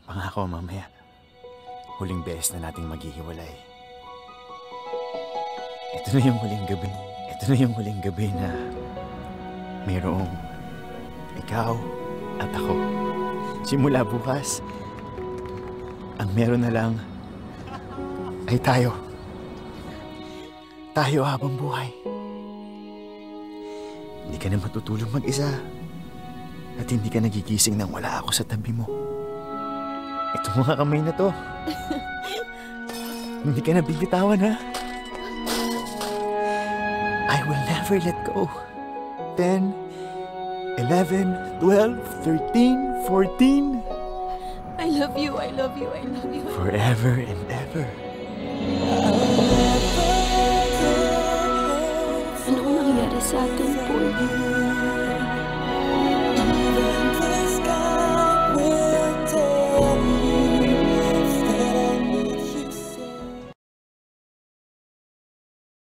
Pangako mamaya, huling beses na nating maghihiwalay. Ito na yung huling gabi. Ito na yung huling gabi na mayroong ikaw at ako. Simula bukas, ang meron na lang ay tayo. Tayo habang buhay. Hindi ka na matutulog mag-isa at hindi ka nagigising nang wala ako sa tabi mo. Itong mga kamay na to. Hindi ka na bibitawan, ha? I will never let go. 10, 11, 12, 13, 14. I love you, I love you, I love you. Forever and ever. Anong nangyari sa atin, Paul?